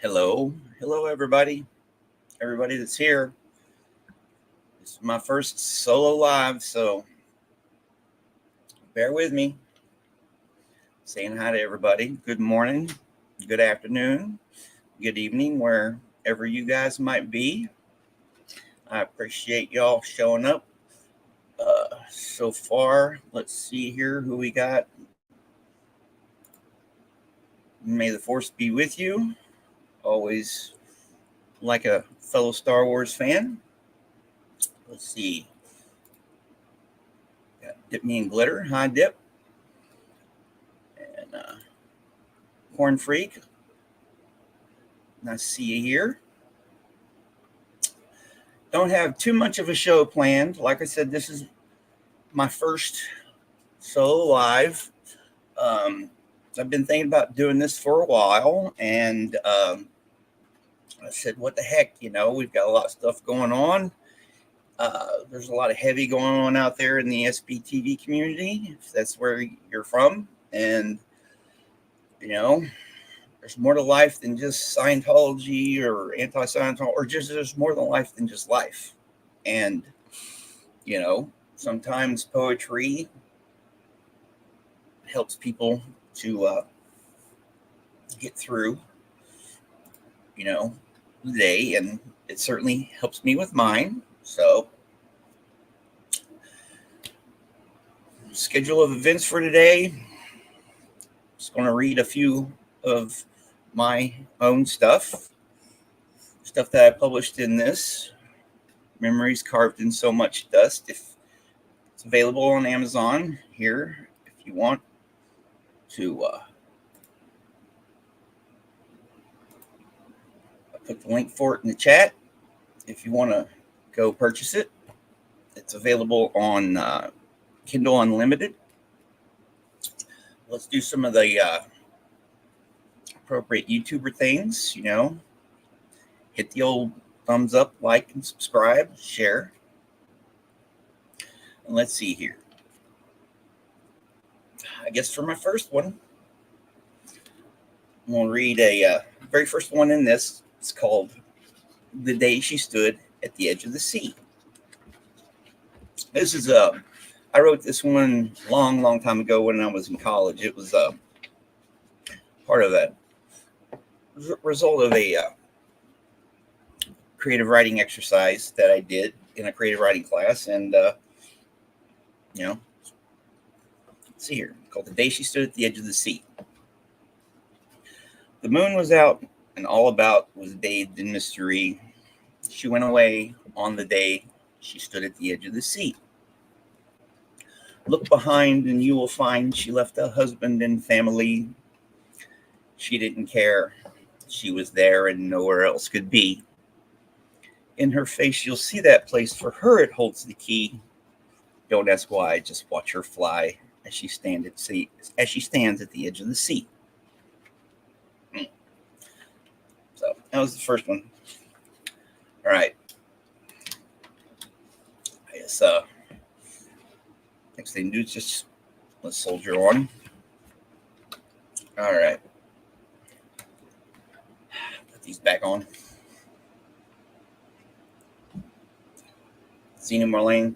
Hello, everybody that's here. This is my first solo live, so bear with me. Saying hi to everybody. Good morning, good afternoon, good evening, wherever you guys might be. I appreciate y'all showing up. So far, let's see here who we got. May the force be with you. Always like a fellow Star Wars fan. Let's see. Got Dip Me in Glitter. Hi, Dip. And Corn Freak. Nice to see you here. Don't have too much of a show planned. Like I said, this is my first solo live. I've been thinking about doing this for a while, and I said, what the heck, we've got a lot of stuff going on. There's a lot of heavy going on out there in the SBTV community, if that's where you're from. And, there's more to life than just Scientology or anti-Scientology, or just there's more than life than just life. And, sometimes poetry helps people to get through, the day, and it certainly helps me with mine. So, schedule of events for today. Just going to read a few of my own stuff that I published in this. Memories Carved in So Much Dust. If it's available on Amazon here, if you want to I put the link for it in the chat. If you want to go purchase it, it's available on Kindle Unlimited. Let's do some of the appropriate YouTuber things, Hit the old thumbs up, like, and subscribe, share. And let's see here. I guess for my first one, I'm going to read a very first one in this. It's called The Day She Stood at the Edge of the Sea. This is I wrote this one long time ago when I was in college. It was part of a result of a creative writing exercise that I did in a creative writing class. And, let's see here, called The Day She Stood at the Edge of the Sea. The moon was out, and all about was bathed in mystery. She went away on the day she stood at the edge of the sea. Look behind, and you will find she left a husband and family. She didn't care. She was there and nowhere else could be. In her face, you'll see that place. For her, it holds the key. Don't ask why. Just watch her fly as she stands at the edge of the sea. So that was the first one. All right. I guess next thing to do is just let's soldier on. All right. Put these back on. Zena Marlene.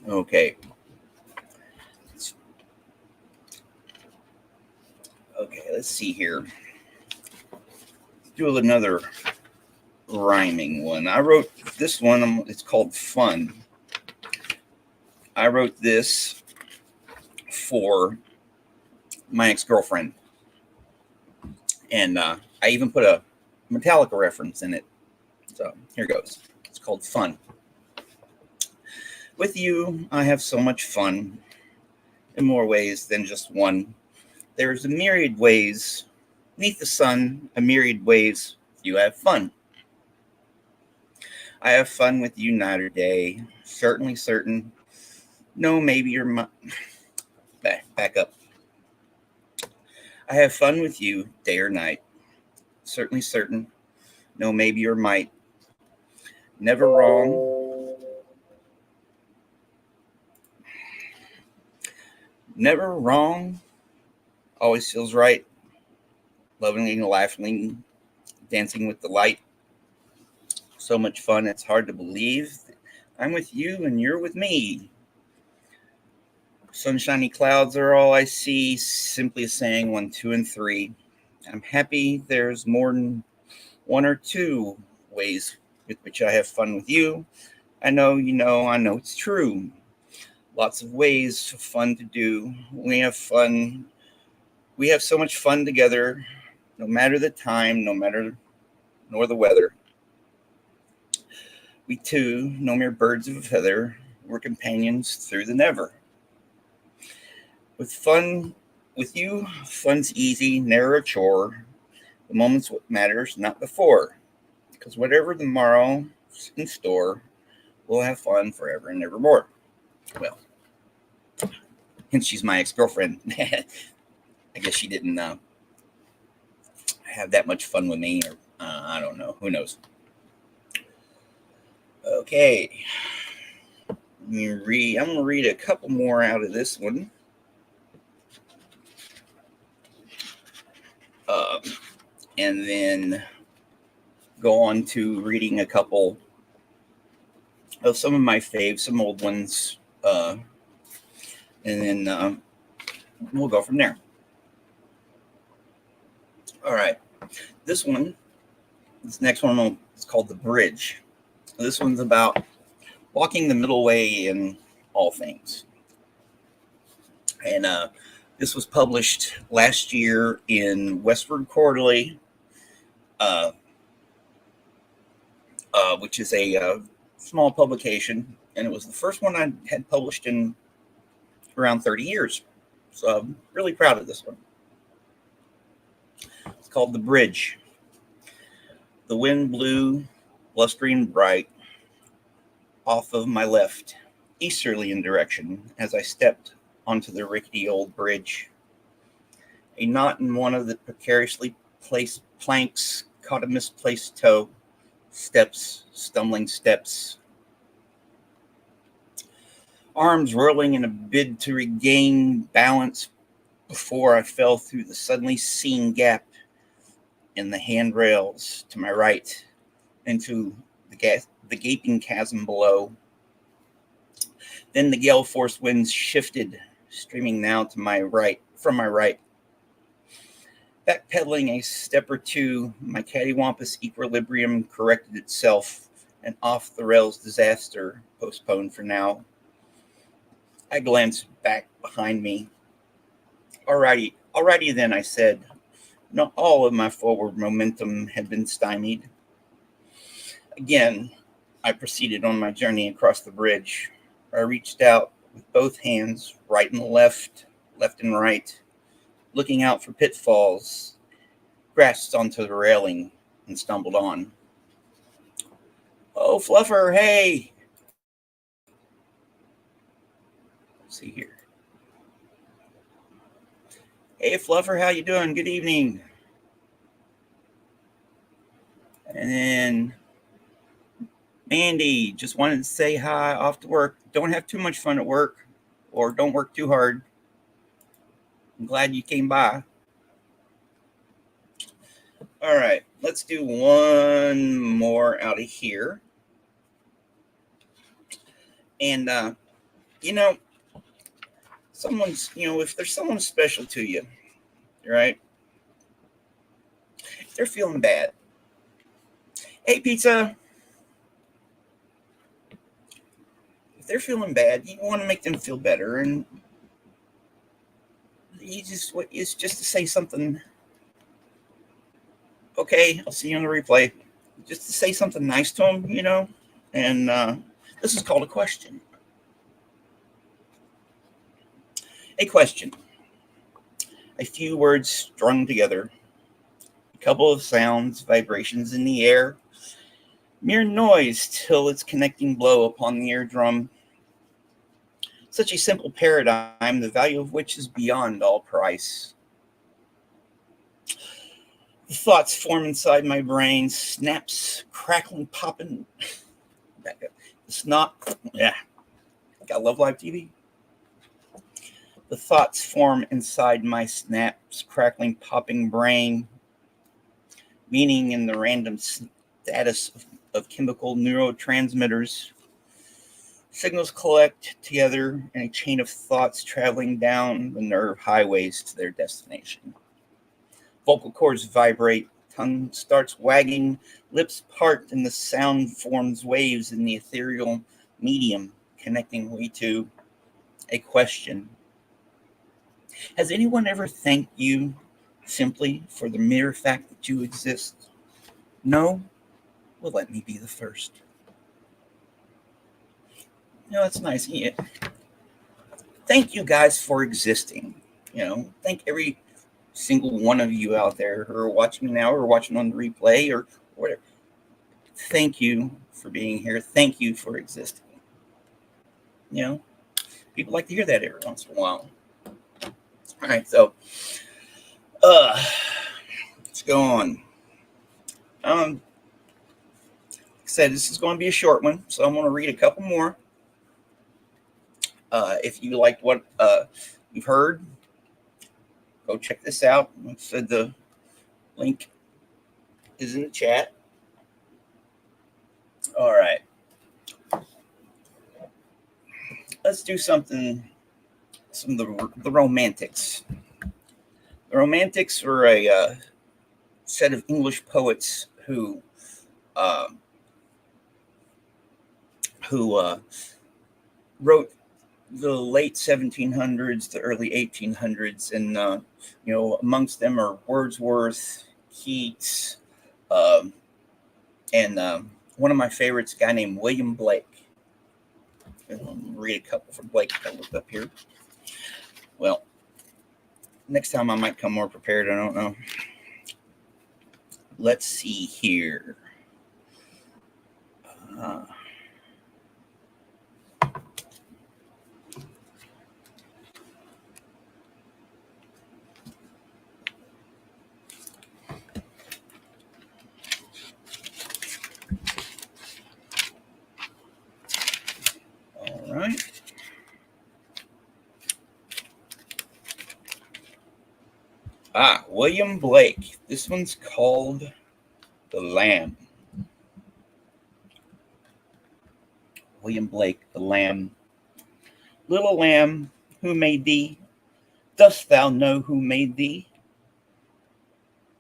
Okay. Okay, let's see here. Let's do another rhyming one. I wrote this one. It's called Fun. I wrote this for my ex-girlfriend. And I even put a Metallica reference in it. So here goes. It's called Fun. With you, I have so much fun in more ways than just one. There's a myriad ways, neath the sun, a myriad ways you have fun. I have fun with you night or day, certainly certain. No, maybe you're back up. I have fun with you day or night, certainly certain. No, maybe or might. Never wrong. Never wrong. Always feels right. Loving, laughing, dancing with the light. So much fun, it's hard to believe. I'm with you and you're with me. Sunshiny clouds are all I see, simply saying 1, 2, and 3. I'm happy there's more than 1 or 2 ways with which I have fun with you. I know you know, I know it's true. Lots of ways of fun to do. We have fun. We have so much fun together, no matter the time, no matter nor the weather. We two, no mere birds of a feather, we're companions through the never. With fun, with you, fun's easy, ne'er a chore. The moment's what matters, not before. Because whatever the morrow's in store, we'll have fun forever and evermore. Well, hence she's my ex-girlfriend. I guess she didn't have that much fun with me, or I don't know. Who knows? Okay. I'm going to read a couple more out of this one. And then go on to reading a couple of some of my faves, some old ones. And then we'll go from there. All right. This next one is called The Bridge. This one's about walking the middle way in all things. And this was published last year in Westward Quarterly, which is a small publication. And it was the first one I had published in around 30 years. So I'm really proud of this one. It's called The Bridge. The wind blew blustering bright off of my left, easterly in direction, as I stepped onto the rickety old bridge. A knot in one of the precariously placed planks caught a misplaced toe. Steps, stumbling steps. Arms whirling in a bid to regain balance before I fell through the suddenly seen gap in the handrails to my right into the gaping chasm below. Then the gale-force winds shifted, streaming now to my right, from my right. Backpedaling a step or two, my cattywampus equilibrium corrected itself, and off-the-rails disaster postponed for now. I glanced back behind me. Alrighty then, I said. Not all of my forward momentum had been stymied. Again, I proceeded on my journey across the bridge. I reached out with both hands, right and left and right, looking out for pitfalls, grasped onto the railing, and stumbled on. Oh, Fluffer, hey! Let's see here. Hey, Fluffer, how you doing? Good evening. And then Mandy, just wanted to say hi, off to work. Don't have too much fun at work, or don't work too hard. I'm glad you came by. All right, let's do one more out of here. And, if there's someone special to you, right? If they're feeling bad. Hey, pizza. If they're feeling bad, you want to make them feel better. And it's just to say something. Okay, I'll see you on the replay. Just to say something nice to them, And this is called a question. A question. A few words strung together. A couple of sounds, vibrations in the air. Mere noise till its connecting blow upon the eardrum. Such a simple paradigm, the value of which is beyond all price. The thoughts form inside my brain, snaps, crackling, popping. It's not, yeah. I love live TV. The thoughts form inside my snaps, crackling, popping brain, meaning in the random status of chemical neurotransmitters. Signals collect together in a chain of thoughts traveling down the nerve highways to their destination. Vocal cords vibrate, tongue starts wagging, lips part, and the sound forms waves in the ethereal medium, connecting me to a question. Has anyone ever thanked you simply for the mere fact that you exist? No? Well, let me be the first. That's nice. Yeah. Thank you guys for existing. Thank every single one of you out there who are watching me now or watching on the replay or whatever. Thank you for being here. Thank you for existing. People like to hear that every once in a while. All right, so let's go on. Like I said, this is going to be a short one, so I'm going to read a couple more. If you liked what you've heard, go check this out. Like I said, the link is in the chat. All right. Let's do something. Some of the Romantics. The Romantics were a set of English poets who wrote the late 1700s, the early 1800s, and amongst them are Wordsworth, Keats, and one of my favorites, a guy named William Blake. I'll read a couple from Blake. I looked up here. Well, next time I might come more prepared. I don't know. Let's see here. All right. William Blake. This one's called The Lamb. William Blake, The Lamb. Little lamb, who made thee? Dost thou know who made thee?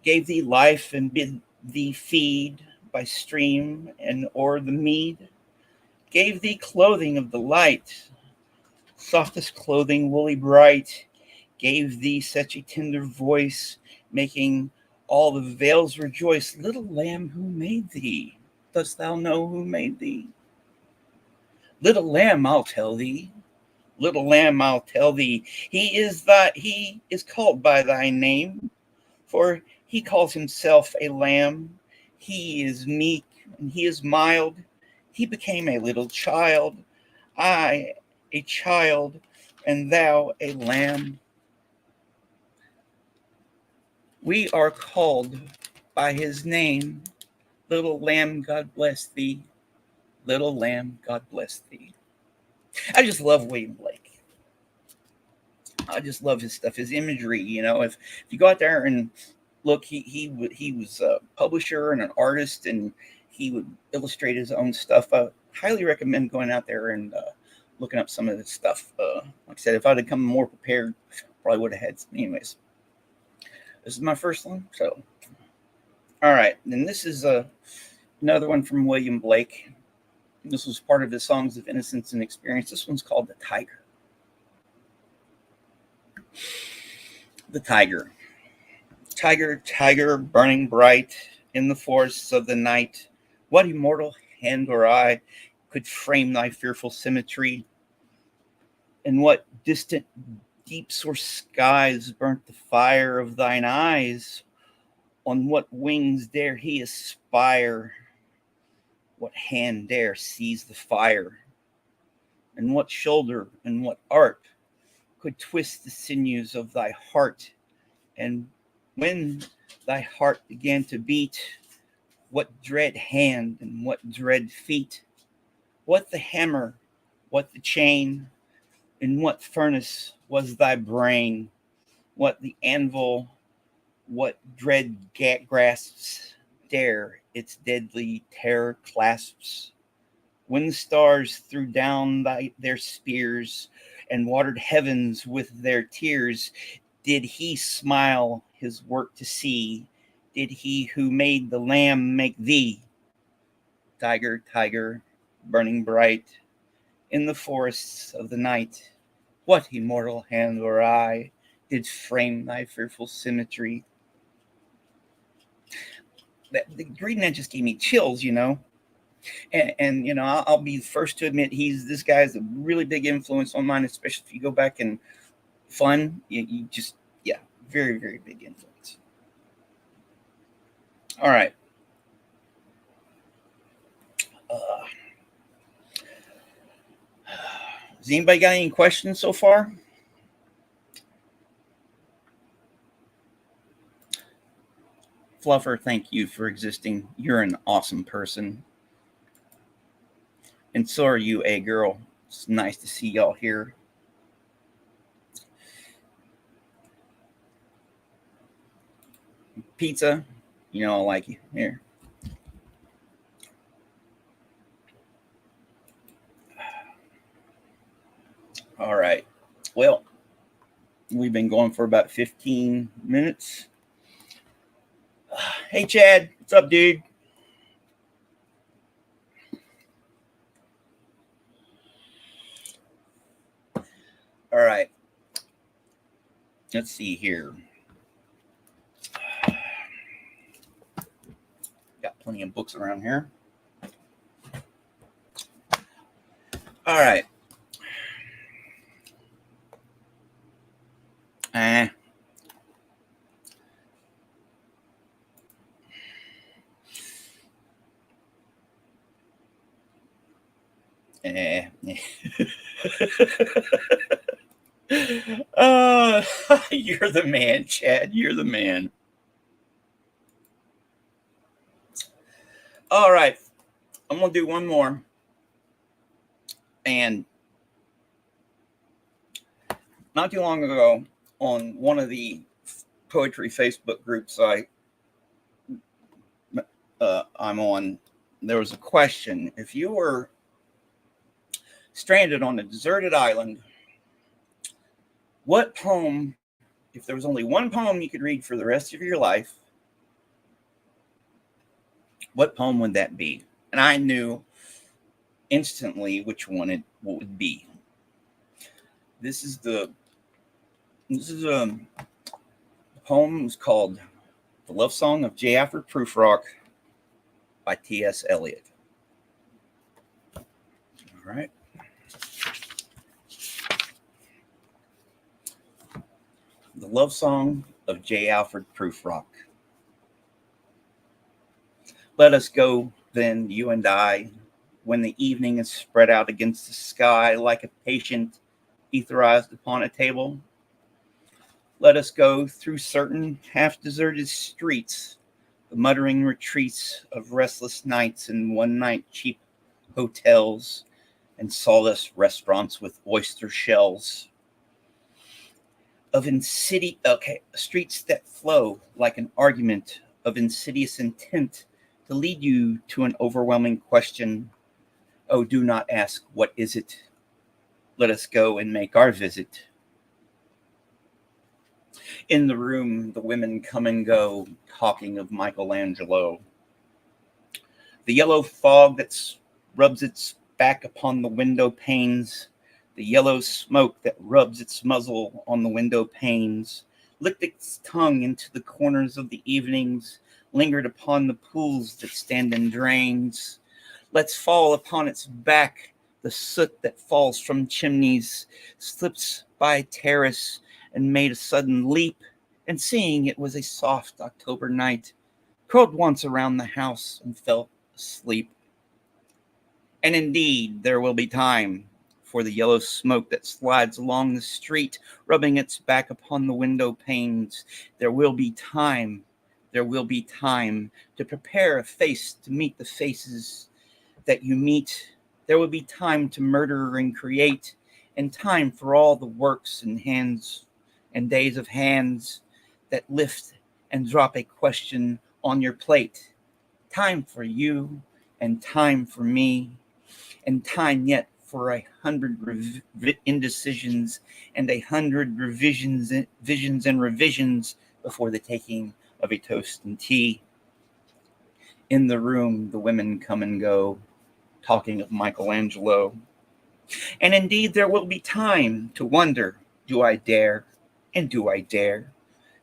Gave thee life and bid thee feed by stream and o'er the mead? Gave thee clothing of the light, softest clothing, woolly bright? Gave thee such a tender voice, making all the vales rejoice? Little lamb, who made thee? Dost thou know who made thee? Little lamb, I'll tell thee. Little lamb, I'll tell thee. He is called by thy name, for he calls himself a lamb. He is meek and he is mild. He became a little child. I, a child, and thou a lamb. We are called by his name. Little lamb, God bless thee. Little lamb, God bless thee. I just love William Blake. I just love his stuff, his imagery. If you go out there and look, he was a publisher and an artist, and he would illustrate his own stuff. I highly recommend going out there and looking up some of this stuff. Like I said, if I'd have come more prepared, probably would have had some. Anyways, this is my first one. So, all right. And this is another one from William Blake. This was part of his Songs of Innocence and Experience. This one's called The Tiger. The Tiger. Tiger, tiger, burning bright in the forests of the night, what immortal hand or eye could frame thy fearful symmetry? In what distant deeps or skies burnt the fire of thine eyes? On what wings dare he aspire? What hand dare seize the fire? And what shoulder and what art could twist the sinews of thy heart? And when thy heart began to beat, what dread hand and what dread feet? What the hammer, what the chain, In what furnace was thy brain? What the anvil, what dread grasps dare its deadly terror clasps? When the stars threw down their spears and watered heavens with their tears, did he smile his work to see? Did he who made the lamb make thee? Tiger, tiger, burning bright in the forests of the night, what immortal hand or eye did frame thy fearful symmetry? Reading that just gave me chills, you know. And you know, I'll be the first to admit this guy's a really big influence on mine, especially if you go back and fun. You just, yeah, very, very big influence. All right. Has anybody got any questions so far? Fluffer, thank you for existing. You're an awesome person. And so are you, A girl. It's nice to see y'all here. Pizza, you know I like you. Here. All right. Well, we've been going for about 15 minutes. Hey, Chad. What's up, dude? All right. Let's see here. Got plenty of books around here. All right. You're the man, Chad. You're the man. All right. I'm going to do one more. And not too long ago, on one of the poetry Facebook groups I'm on, there was a question. If you were stranded on a deserted island, what poem, if there was only one poem you could read for the rest of your life, what poem would that be? And I knew instantly which one it would be. This is a poem. It's called "The Love Song of J. Alfred Prufrock" by T.S. Eliot. All right. The Love Song of J. Alfred Prufrock. Let us go, then, you and I, when the evening is spread out against the sky like a patient etherized upon a table. Let us go through certain half-deserted streets, the muttering retreats of restless nights and one-night cheap hotels and sawdust restaurants with oyster shells. Streets that flow like an argument of insidious intent to lead you to an overwhelming question. Oh, do not ask, what is it? Let us go and make our visit. In the room, the women come and go, talking of Michelangelo. The yellow fog that rubs its back upon the window panes, the yellow smoke that rubs its muzzle on the window panes, licked its tongue into the corners of the evenings, lingered upon the pools that stand in drains. Lets fall upon its back the soot that falls from chimneys, slips by terrace, and made a sudden leap, and seeing it was a soft October night, curled once around the house and fell asleep. And indeed, there will be time for the yellow smoke that slides along the street, rubbing its back upon the window panes. There will be time. There will be time to prepare a face to meet the faces that you meet. There will be time to murder and create, and time for all the works and hands and days of hands that lift and drop a question on your plate. Time for you and time for me, and time yet for 100 indecisions and 100 revisions, visions and revisions before the taking of a toast and tea. In the room, the women come and go, talking of Michelangelo. And indeed, there will be time to wonder, do I dare? And do I dare?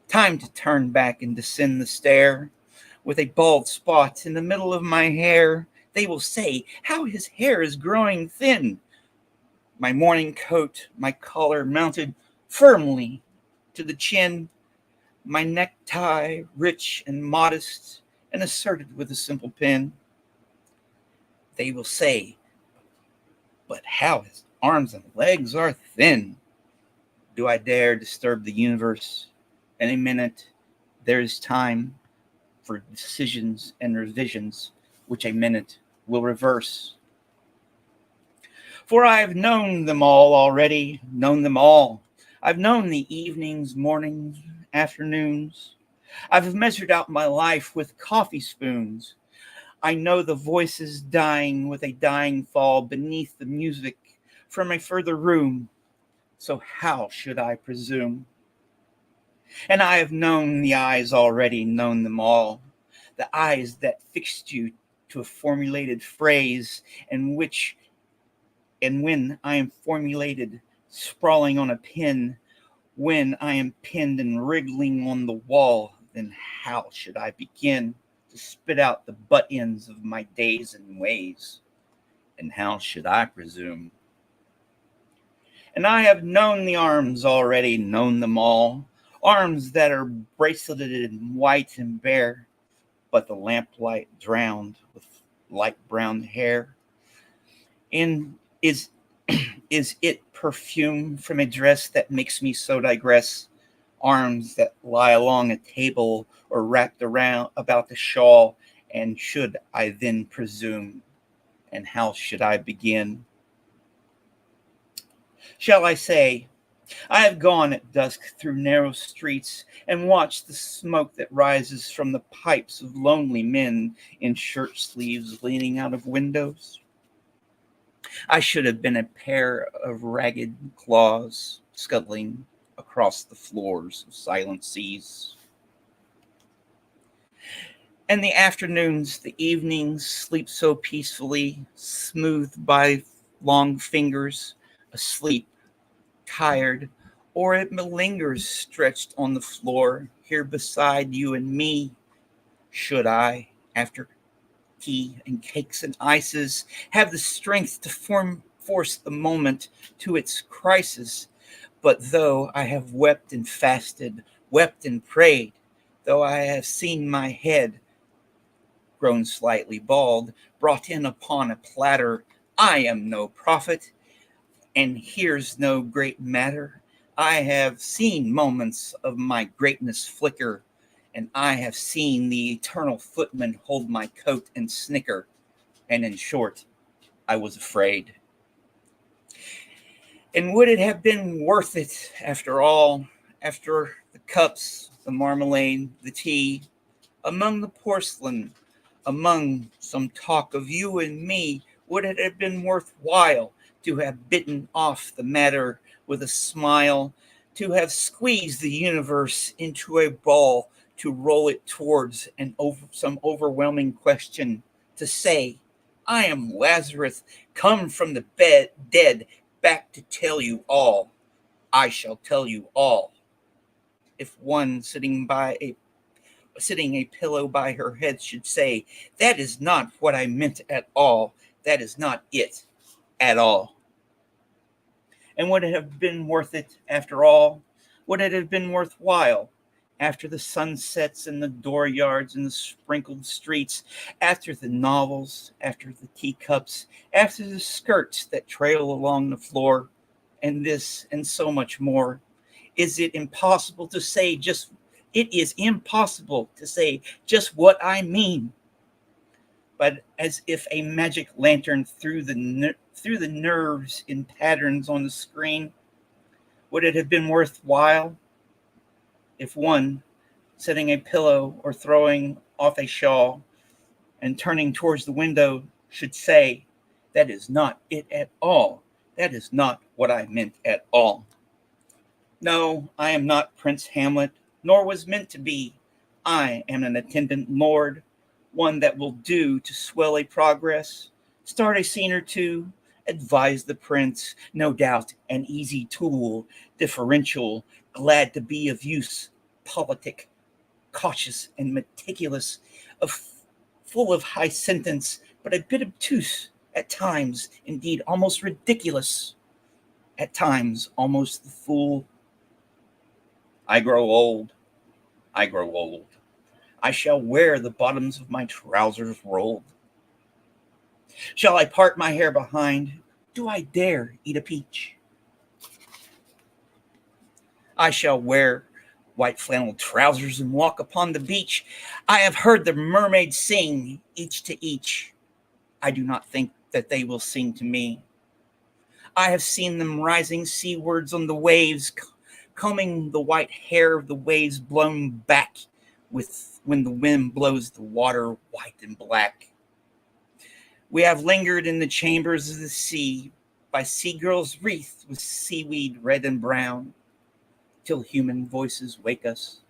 Time to turn back and descend the stair with a bald spot in the middle of my hair. They will say, how his hair is growing thin. My morning coat, my collar mounted firmly to the chin, my necktie rich and modest and asserted with a simple pen. They will say, but how his arms and legs are thin. Do I dare disturb the universe? In a minute, there is time for decisions and revisions, which a minute will reverse. For I have known them all already, known them all. I've known the evenings, mornings, afternoons. I've measured out my life with coffee spoons. I know the voices dying with a dying fall beneath the music from a further room. So how should I presume? And I have known the eyes already, known them all. The eyes that fixed you to a formulated phrase, and when I am formulated, sprawling on a pen, when I am pinned and wriggling on the wall, then how should I begin to spit out the butt ends of my days and ways? And how should I presume? And I have known the arms already, known them all, arms that are braceleted in white and bare, but the lamplight drowned with light brown hair. And is it perfume from a dress that makes me so digress? Arms that lie along a table or wrapped around about the shawl, and should I then presume? And how should I begin? Shall I say, I have gone at dusk through narrow streets and watched the smoke that rises from the pipes of lonely men in shirt sleeves leaning out of windows? I should have been a pair of ragged claws scuttling across the floors of silent seas. And the afternoons, the evenings sleep so peacefully, smoothed by long fingers, asleep, tired, or it malingers stretched on the floor here beside you and me. Should I, after tea and cakes and ices, have the strength to force the moment to its crisis? But though I have wept and fasted, wept and prayed, though I have seen my head grown slightly bald, brought in upon a platter, I am no prophet, and here's no great matter. I have seen moments of my greatness flicker, and I have seen the eternal footman hold my coat and snicker, and in short, I was afraid. And would it have been worth it after all, after the cups, the marmalade, the tea, among the porcelain, among some talk of you and me, would it have been worthwhile to have bitten off the matter with a smile, to have squeezed the universe into a ball, to roll it towards some overwhelming question, to say, I am Lazarus, come from the dead, back to tell you all. I shall tell you all. If one sitting a pillow by her head should say, that is not what I meant at all. That is not it at all. And would it have been worth it after all? Would it have been worthwhile after the sunsets and the dooryards and the sprinkled streets, after the novels, after the teacups, after the skirts that trail along the floor, and this and so much more? Is it impossible to say just It is impossible to say just what I mean. But as if a magic lantern threw through the nerves in patterns on the screen. Would it have been worthwhile if one, setting a pillow or throwing off a shawl and turning towards the window, should say, "That is not it at all. That is not what I meant at all. No, I am not Prince Hamlet, nor was meant to be. I am an attendant lord, one that will do to swell a progress, start a scene or two, advise the prince, no doubt an easy tool, differential, glad to be of use, politic, cautious and meticulous, of full of high sentence, but a bit obtuse at times, indeed almost ridiculous, at times almost the fool. I grow old, I grow old. I shall wear the bottoms of my trousers rolled. Shall I part my hair behind? Do I dare eat a peach? I shall wear white flannel trousers and walk upon the beach. I have heard the mermaids sing, each to each. I do not think that they will sing to me. I have seen them rising seawards on the waves, combing the white hair of the waves blown back with when the wind blows the water white and black. We have lingered in the chambers of the sea by seagirls wreathed with seaweed red and brown, till human voices wake us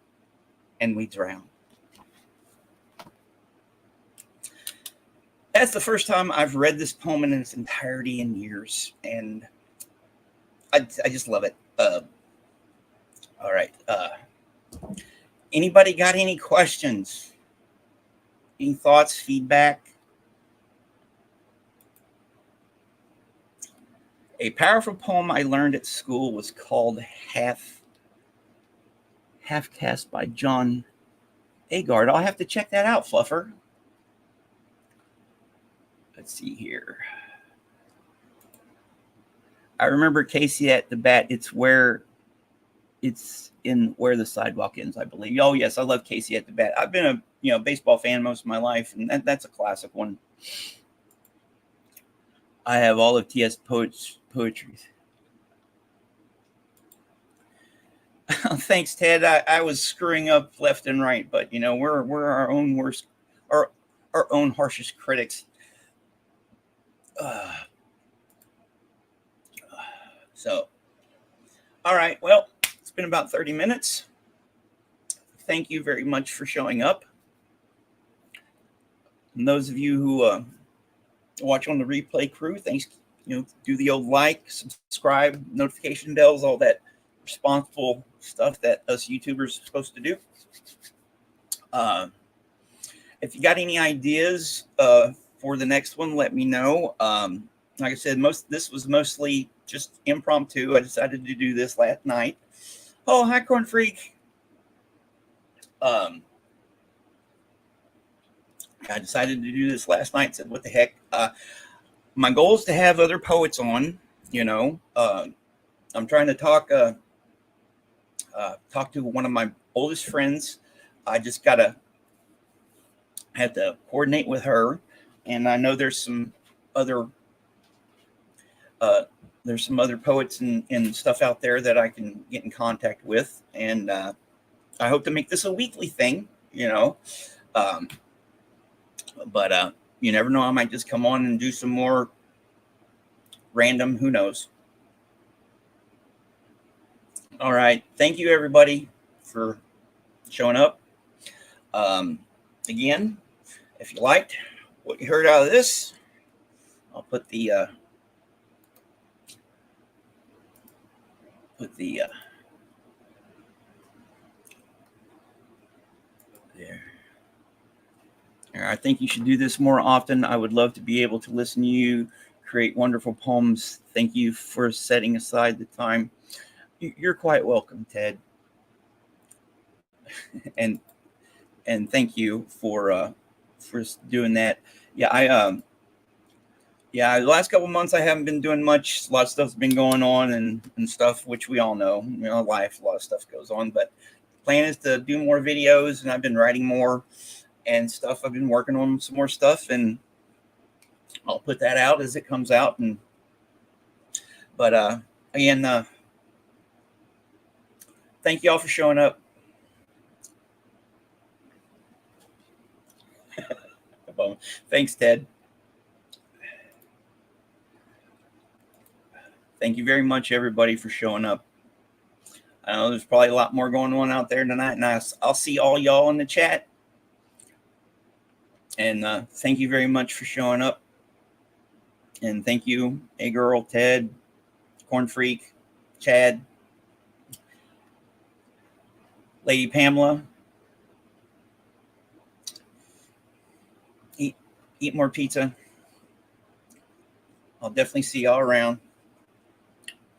and we drown. That's the first time I've read this poem in its entirety in years, and I just love it. All right. Anybody got any questions? Any thoughts, feedback? A powerful poem I learned at school was called Half Caste by John Agard. I'll have to check that out, Fluffer. Let's see here. I remember Casey at the Bat. It's in Where the Sidewalk Ends, I believe. Oh yes, I love Casey at the Bat. I've been a baseball fan most of my life, and that's a classic one. I have all of T.S. poetry. Thanks, Ted. I was screwing up left and right, but we're our own worst, our own harshest critics. So, all right. Well, it's been about 30 minutes. Thank you very much for showing up. And those of you who watch on the replay crew, thanks. Do the old like, subscribe, notification bells, all that responsible stuff that us YouTubers are supposed to do. If you got any ideas for the next one, let me know. Like I said, this was mostly just impromptu. I decided to do this last night. Oh, hi, Corn Freak. I decided to do this last night. Said, what the heck? My goal is to have other poets on. I'm trying to talk to one of my oldest friends. I just have to coordinate with her, and I know there's some other poets and stuff out there that I can get in contact with, and I hope to make this a weekly thing. But you never know. I might just come on and do some more random. Who knows? All right. Thank you, everybody, for showing up. Again, if you liked what you heard out of this, I'll put the there. I think you should do this more often. I would love to be able to listen to you create wonderful poems. Thank you for setting aside the time. You're quite welcome, Ted. and thank you for doing that. Yeah, the last couple months I haven't been doing much. A lot of stuff's been going on and stuff, which we all know. Life, a lot of stuff goes on. But the plan is to do more videos, and I've been writing more and stuff. I've been working on some more stuff, and I'll put that out as it comes out. And But again, thank you all for showing up. Thanks, Ted. Thank you very much, everybody, for showing up. I know there's probably a lot more going on out there tonight, and I'll see all y'all in the chat. And thank you very much for showing up. And thank you, A Girl, Ted, Corn Freak, Chad, Lady Pamela. Eat more pizza. I'll definitely see y'all around.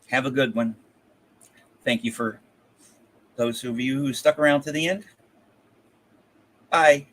Have a good one. Thank you for those of you who stuck around to the end. Bye.